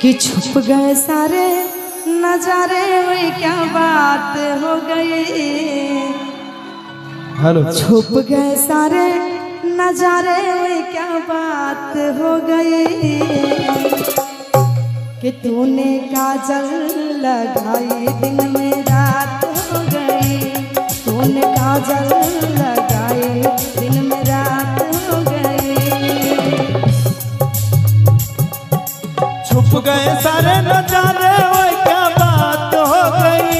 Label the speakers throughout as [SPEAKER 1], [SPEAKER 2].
[SPEAKER 1] कि छुप गए सारे नजारे, वही क्या बात हो गई।
[SPEAKER 2] हेलो,
[SPEAKER 1] छुप गए सारे नजारे, वही क्या बात हो गई। कि तूने काजल लगाई दिन में रात हो गई। तूने काजल लगाई दिन में रात हो गई।
[SPEAKER 2] छुप गए सारे नजारे, वो क्या बात हो गई।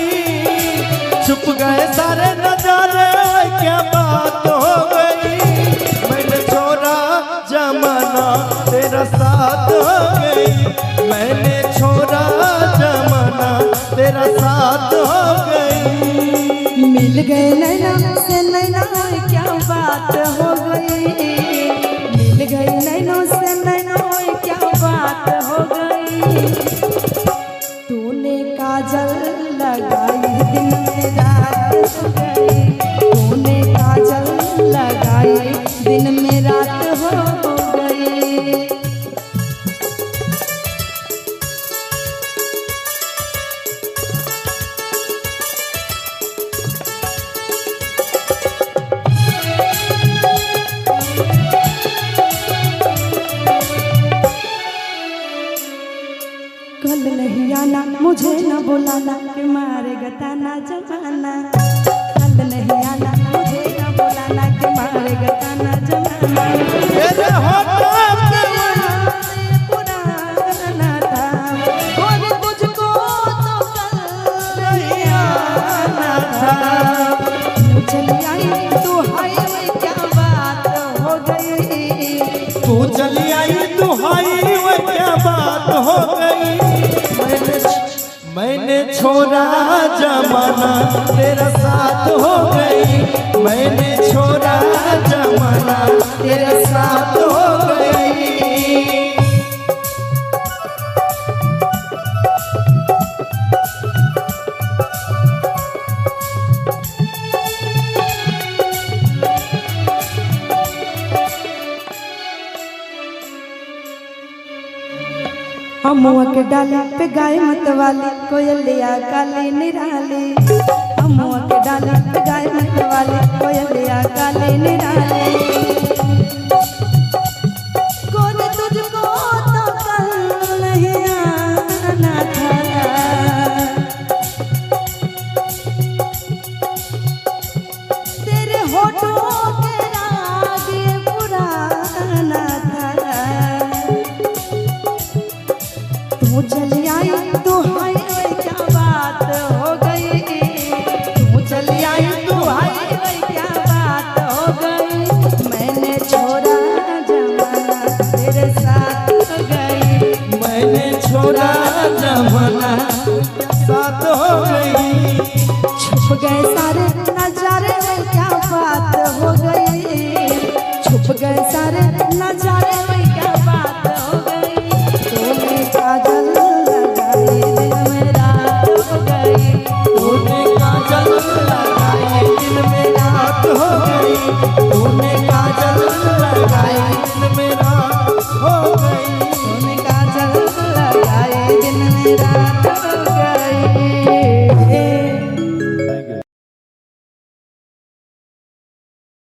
[SPEAKER 2] छुप गए सारे नजारे, वो क्या बात हो गई। मैंने छोड़ा जमाना तेरा साथ हो गई। मैंने छोड़ा जमाना तेरा साथ हो गई।
[SPEAKER 1] मिल गए नैना से नैना, क्या बात हो गई। मिल गई नैनों से नैना, क्या बात हो गई। तूने काजल लगाई दिन में रात हो गई। तूने काजल लगाई दिन में रात हो गई। कल नहीं आना, मुझे न बुलाना, कि मारेगा ताना जमाना। कल नहीं आना, मुझे न बुलाना, कि मारेगा ताना जमाना।
[SPEAKER 2] तेरे होठों पे
[SPEAKER 1] पुराना था, और तुझको तो कल नहीं आना था। तू चली आई तू हाय, क्या बात हो गई।
[SPEAKER 2] तू चली आई तू हाई, वो क्या बात हो गई। मैंने छोड़ा जमाना तेरा साथ हो गई। मैंने छोड़ा जमाना तेरा साथ हो गई।
[SPEAKER 1] अमुआ के डाले पे गाय मत वाली, कोयलिया काली निराली। अमुआ के डाले पे गाय मत वाली, कोयलिया काली निराली। गोरे तुझको तो कल नहीं आना था। तेरे होठों के राग ये पुराना था। तू चली आई तू हाय, क्या बात हो गई। तू चली आई तू हाय, क्या बात हो गई। मैंने छोड़ा जमाना तेरे साथ हो गई।
[SPEAKER 2] मैंने छोड़ा जमाना